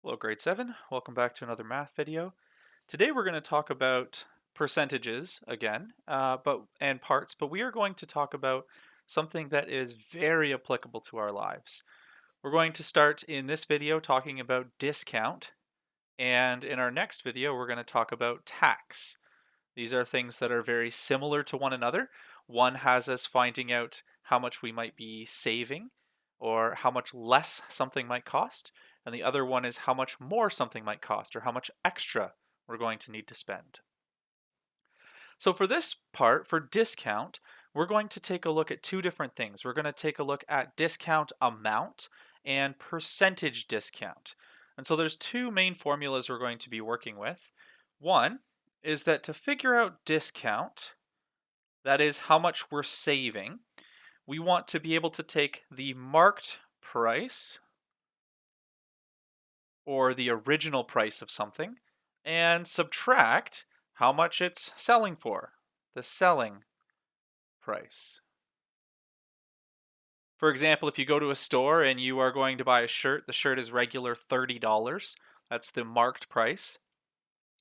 Hello, grade 7. Welcome back to another math video. Today we're going to talk about percentages again, and parts, but we are going to talk about something that is very applicable to our lives. We're going to start in this video talking about discount, and in our next video we're going to talk about tax. These are things that are very similar to one another. One has us finding out how much we might be saving or how much less something might cost, and the other one is how much more something might cost or how much extra we're going to need to spend. So for this part, for discount, we're going to take a look at two different things. We're going to take a look at discount amount and percentage discount. And so there's two main formulas we're going to be working with. One is that to figure out discount, that is how much we're saving, we want to be able to take the marked price or the original price of something and subtract how much it's selling for, the selling price. For example, if you go to a store and you are going to buy a shirt, the shirt is regular $30. That's the marked price.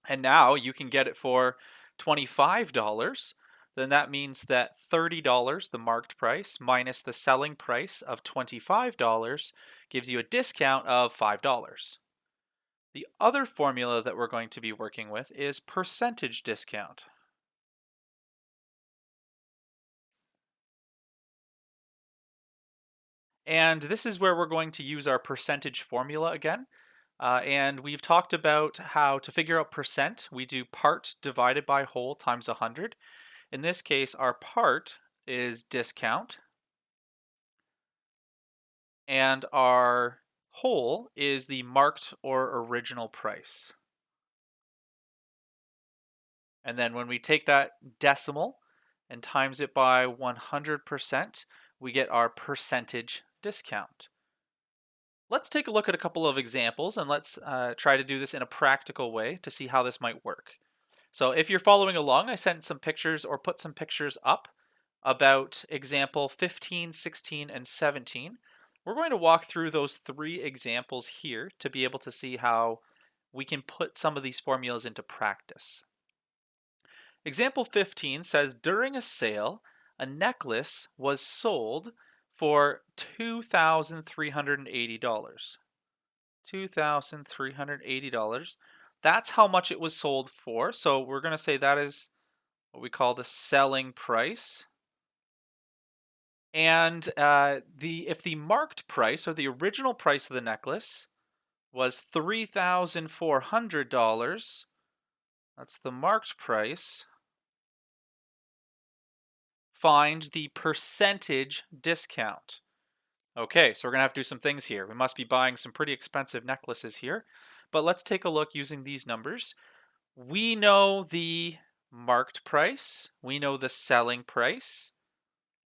And now you can get it for $25. Then that means that $30, the marked price, minus the selling price of $25 gives you a discount of $5. The other formula that we're going to be working with is percentage discount. And this is where we're going to use our percentage formula again. And we've talked about how to figure out percent. We do part divided by whole times 100. In this case, our part is discount, and our whole is the marked or original price. And then when we take that decimal and times it by 100%, we get our percentage discount. Let's take a look at a couple of examples and let's try to do this in a practical way to see how this might work. So if you're following along, I sent some pictures or put some pictures up about example 15, 16, and 17. We're going to walk through those three examples here to be able to see how we can put some of these formulas into practice. Example 15 says, during a sale, a necklace was sold for $2,380. $2,380. That's how much it was sold for. So we're going to say that is what we call the selling price. And if the marked price or the original price of the necklace was $3,400, that's the marked price, find the percentage discount. Okay, so we're going to have to do some things here. We must be buying some pretty expensive necklaces here, but let's take a look using these numbers. We know the marked price, we know the selling price,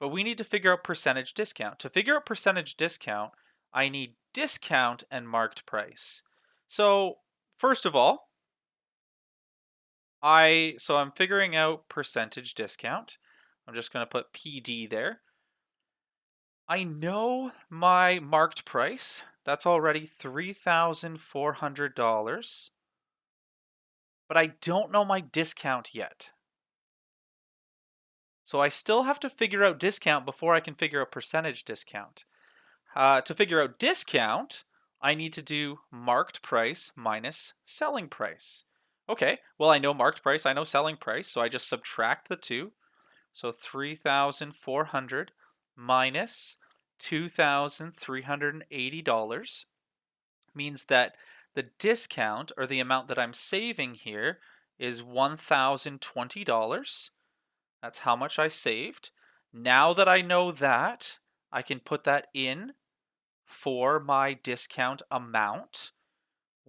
but we need to figure out percentage discount. To figure out percentage discount, I need discount and marked price. So first of all, I'm figuring out percentage discount. I'm just going to put PD there. I know my marked price. That's already $3,400. But I don't know my discount yet. So I still have to figure out discount before I can figure out percentage discount. To figure out discount, I need to do marked price minus selling price. Okay, well I know marked price, I know selling price, so I just subtract the two. So 3,400 minus $2,380 means that the discount, or the amount that I'm saving here, is $1,020. That's how much I saved. Now that I know that, I can put that in for my discount amount,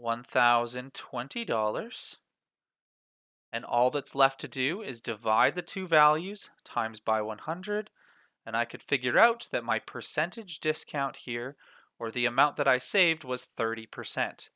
$1,020. And all that's left to do is divide the two values times by 100, and I could figure out that my percentage discount here, or the amount that I saved, was 30%.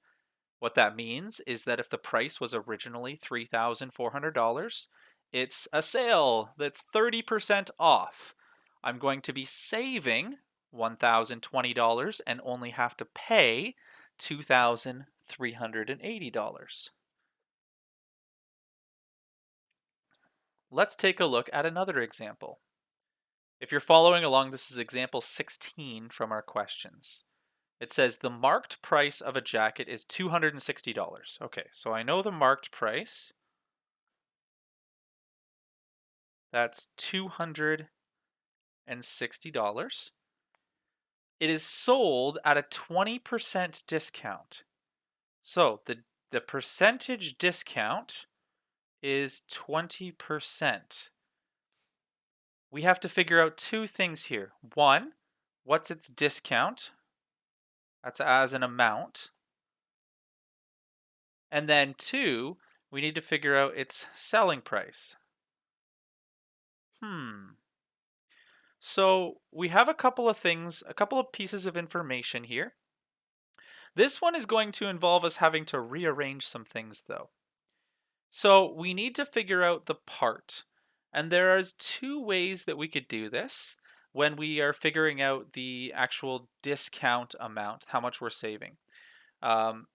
What that means is that if the price was originally $3,400, it's a sale that's 30% off. I'm going to be saving $1,020 and only have to pay $2,380. $380. Let's take a look at another example. If you're following along, this is example 16 from our questions. It says the marked price of a jacket is $260. Okay, so I know the marked price. That's $260. It is sold at a 20% discount. So the percentage discount is 20%. We have to figure out two things here. One, what's its discount? That's as an amount. And then two, we need to figure out its selling price. So we have a couple of things, a couple of pieces of information here. This one is going to involve us having to rearrange some things though. So we need to figure out the part. And there is two ways that we could do this when we are figuring out the actual discount amount, how much we're saving. There's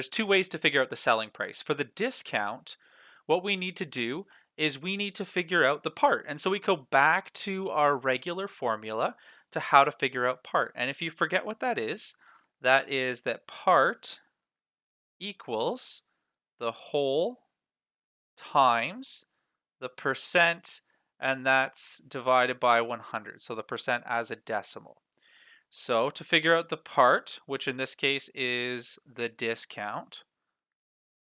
two ways to figure out the selling price. For the discount, what we need to do is we need to figure out the part. And so we go back to our regular formula to how to figure out part. And if you forget what that is that part equals the whole times the percent, and that's divided by 100. So the percent as a decimal. So to figure out the part, which in this case is the discount,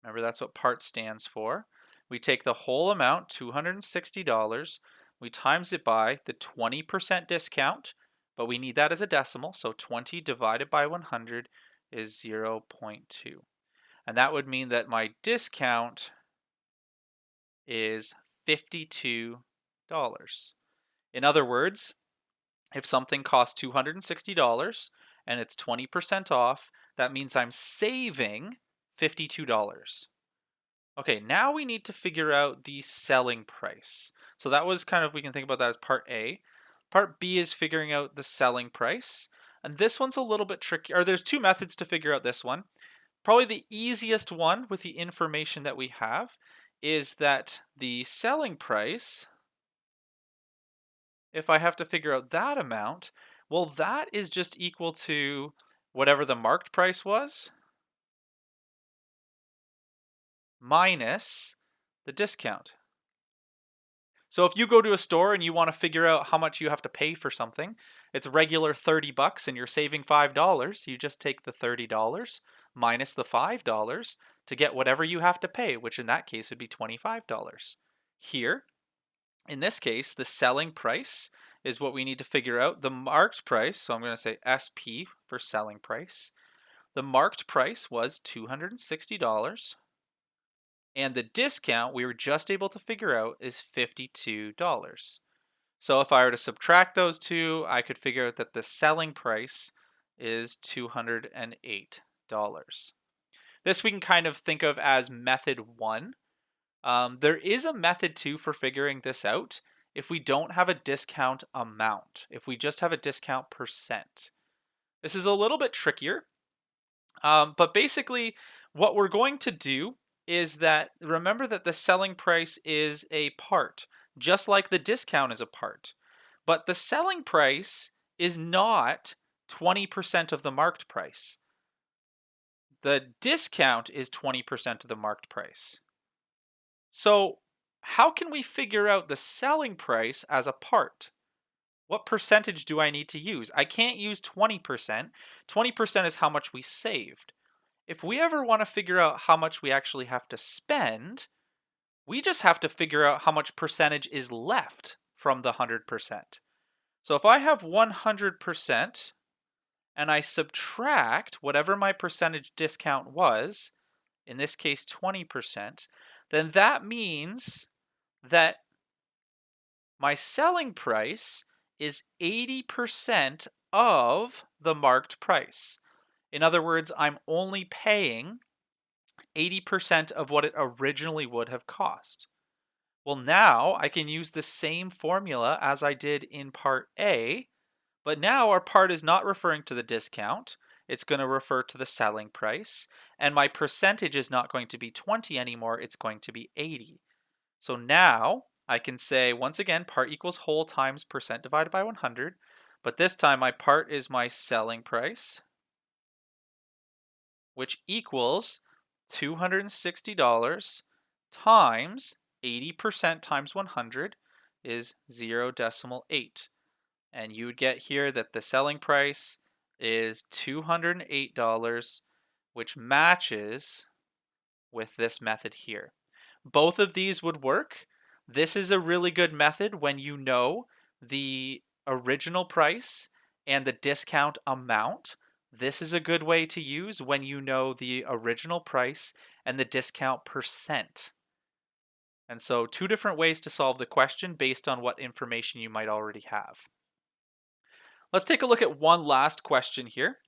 remember that's what part stands for, we take the whole amount, $260, we times it by the 20% discount, but we need that as a decimal, so 20 divided by 100 is 0.2. And that would mean that my discount is $52. In other words, if something costs $260 and it's 20% off, that means I'm saving $52. Okay, now we need to figure out the selling price. So that was kind of, we can think about that as part A. Part B is figuring out the selling price. And this one's a little bit tricky, or there's two methods to figure out this one. Probably the easiest one with the information that we have is that the selling price, if I have to figure out that amount, well, that is just equal to whatever the marked price was minus the discount. So if you go to a store and you want to figure out how much you have to pay for something, it's regular $30 and you're saving $5, you just take the $30 minus the $5 to get whatever you have to pay, which in that case would be $25. Here, in this case, the selling price is what we need to figure out. The marked price, so I'm going to say SP for selling price. The marked price was $260. And the discount we were just able to figure out is $52. So if I were to subtract those two, I could figure out that the selling price is $208. This we can kind of think of as method one. There is a method two for figuring this out if we don't have a discount amount, if we just have a discount percent. This is a little bit trickier, but basically what we're going to do is that, remember that the selling price is a part, just like the discount is a part. But the selling price is not 20% of the marked price. The discount is 20% of the marked price. So how can we figure out the selling price as a part? What percentage do I need to use? I can't use 20%. 20% is how much we saved. If we ever want to figure out how much we actually have to spend, we just have to figure out how much percentage is left from the 100%. So if I have 100% and I subtract whatever my percentage discount was, in this case 20%, then that means that my selling price is 80% of the marked price. In other words, I'm only paying 80% of what it originally would have cost. Well, now I can use the same formula as I did in part A, but now our part is not referring to the discount. it's going to refer to the selling price. And my percentage is not going to be 20 anymore, it's going to be 80. So now I can say, once again, part equals whole times percent divided by 100. But this time my part is my selling price, which equals $260 times 80% times 100 is 0.8. And you would get here that the selling price is $208, which matches with this method here. Both of these would work. This is a really good method when you know the original price and the discount amount. This is a good way to use when you know the original price and the discount percent. And so 2 different ways to solve the question based on what information you might already have. Let's take a look at one last question here.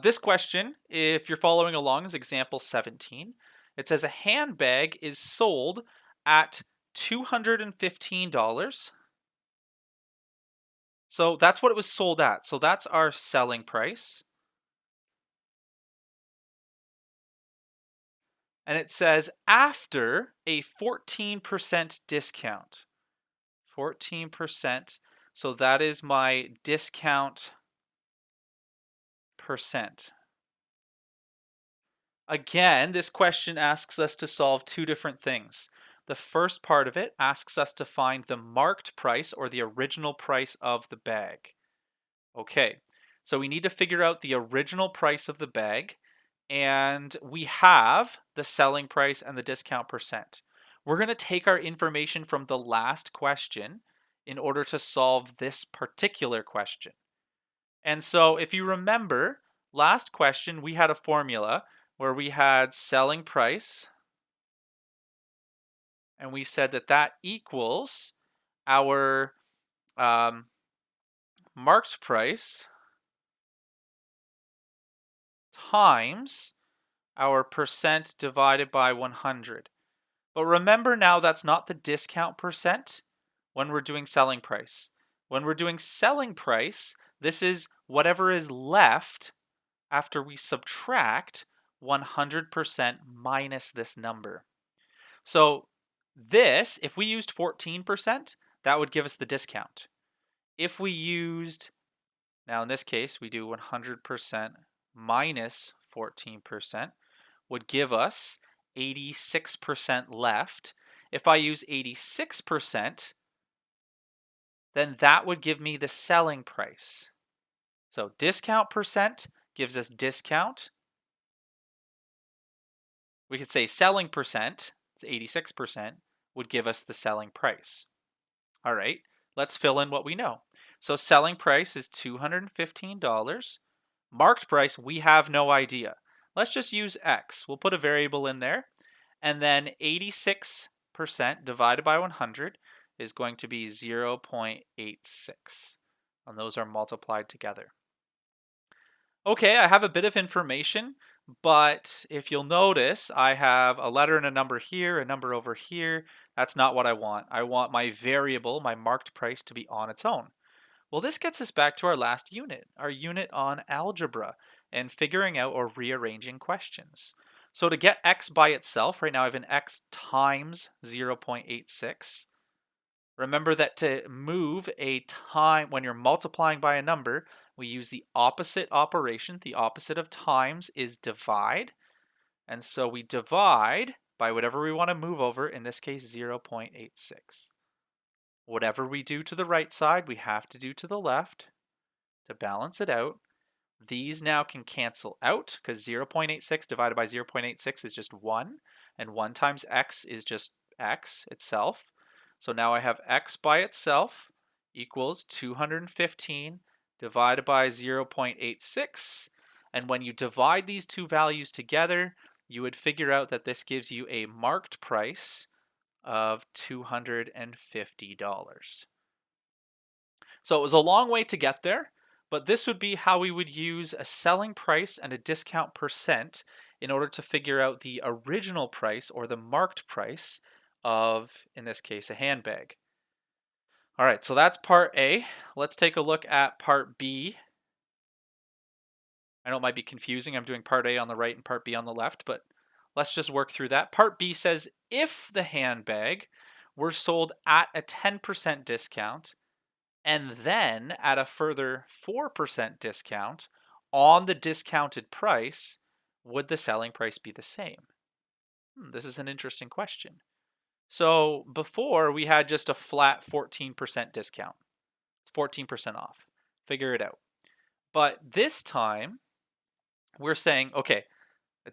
This question, if you're following along, is example 17. It says a handbag is sold at $215. So that's what it was sold at. So that's our selling price. And it says after a 14% discount. 14%. So that is my discount percent. Again, this question asks us to solve 2 different things. The first part of it asks us to find the marked price or the original price of the bag. Okay, so we need to figure out the original price of the bag, and we have the selling price and the discount percent. We're going to take our information from the last question in order to solve this particular question. And so if you remember, last question we had a formula where we had selling price, and we said that that equals our marked price times our percent divided by 100. But remember now that's not the discount percent when we're doing selling price. When we're doing selling price, this is whatever is left after we subtract 100% minus this number. So this, if we used 14%, that would give us the discount. If we used, now in this case, we do 100% minus 14%, would give us 86% left. If I use 86%, then that would give me the selling price. So discount percent gives us discount. We could say selling percent, it's 86%, would give us the selling price. All right, let's fill in what we know. So selling price is $215. Marked price, we have no idea. Let's just use X. We'll put a variable in there. And then 86% divided by 100 is going to be 0.86. And those are multiplied together. Okay, I have a bit of information, but if you'll notice, I have a letter and a number here, a number over here. That's not what I want. I want my variable, my marked price, to be on its own. Well, this gets us back to our last unit, our unit on algebra and figuring out or rearranging questions. So to get x by itself, right now I have an x times 0.86. Remember that to move a time, when you're multiplying by a number, we use the opposite operation. The opposite of times is divide. And so we divide by whatever we want to move over, in this case 0.86. Whatever we do to the right side, we have to do to the left to balance it out. These now can cancel out because 0.86 divided by 0.86 is just 1, and 1 times x is just x itself. So now I have x by itself equals 215 divided by 0.86. And when you divide these two values together, you would figure out that this gives you a marked price of $250. So it was a long way to get there, but this would be how we would use a selling price and a discount percent in order to figure out the original price or the marked price of, in this case, a handbag. All right, so that's part A. Let's take a look at part B. I know it might be confusing. I'm doing part A on the right and part B on the left, but let's just work through that. Part B says if the handbag were sold at a 10% discount and then at a further 4% discount on the discounted price, would the selling price be the same? This is an interesting question. So before we had just a flat 14% discount. It's 14% off. Figure it out. But this time we're saying, okay,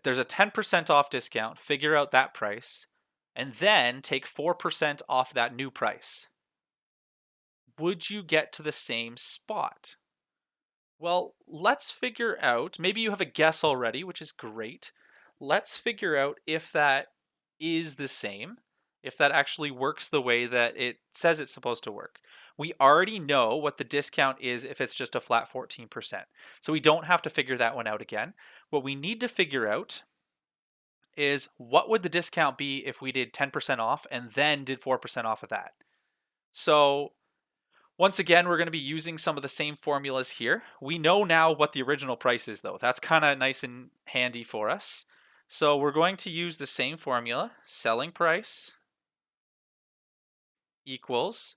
there's a 10% off discount, figure out that price, and then take 4% off that new price. Would you get to the same spot? Well, let's figure out, maybe you have a guess already, which is great. Let's figure out if that is the same, if that actually works the way that it says it's supposed to work. We already know what the discount is if it's just a flat 14%. So we don't have to figure that one out again. What we need to figure out is what would the discount be if we did 10% off and then did 4% off of that. So once again, we're going to be using some of the same formulas here. We know now what the original price is though. That's kind of nice and handy for us. So we're going to use the same formula. Selling price equals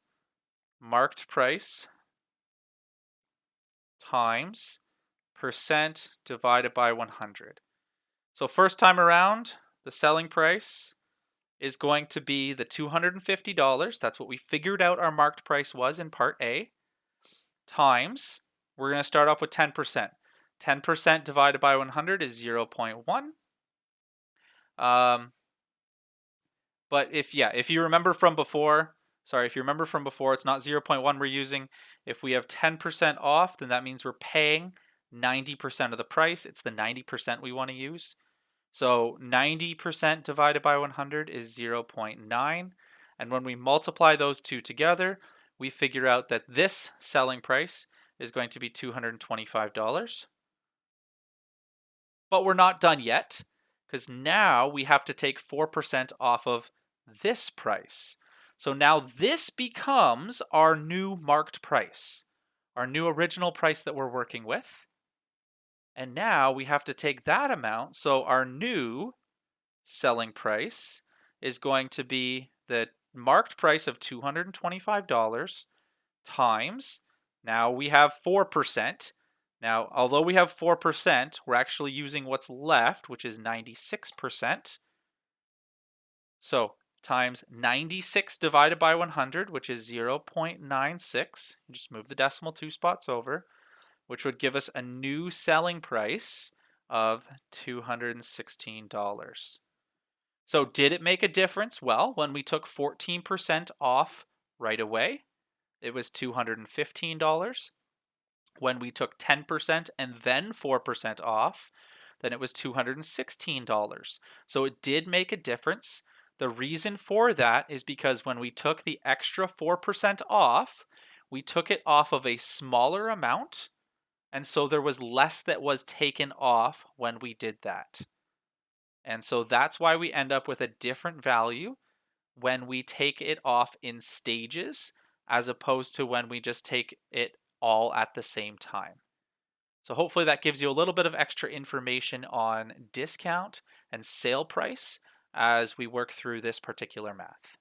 marked price times percent divided by 100. So first time around, the selling price is going to be the $250. That's what we figured out our marked price was in part A. Times, we're going to start off with 10%. 10% divided by 100 is 0.1. But if you remember from before, it's not 0.1 we're using. If we have 10% off, then that means we're paying 90% of the price. It's the 90% we want to use. So 90% divided by 100 is 0.9. And when we multiply those two together, we figure out that this selling price is going to be $225. But we're not done yet, because now we have to take 4% off of this price. So now this becomes our new marked price, our new original price that we're working with. And now we have to take that amount. So our new selling price is going to be the marked price of $225 times, now we have 4%. Now, although we have 4%, we're actually using what's left, which is 96%. So times 96 divided by 100, which is 0.96. You just move the decimal 2 spots over, which would give us a new selling price of $216. So did it make a difference? Well, when we took 14% off right away, it was $215. When we took 10% and then 4% off, then it was $216. So it did make a difference. The reason for that is because when we took the extra 4% off, we took it off of a smaller amount, and so there was less that was taken off when we did that. And so that's why we end up with a different value when we take it off in stages as opposed to when we just take it all at the same time. So hopefully that gives you a little bit of extra information on discount and sale price as we work through this particular math.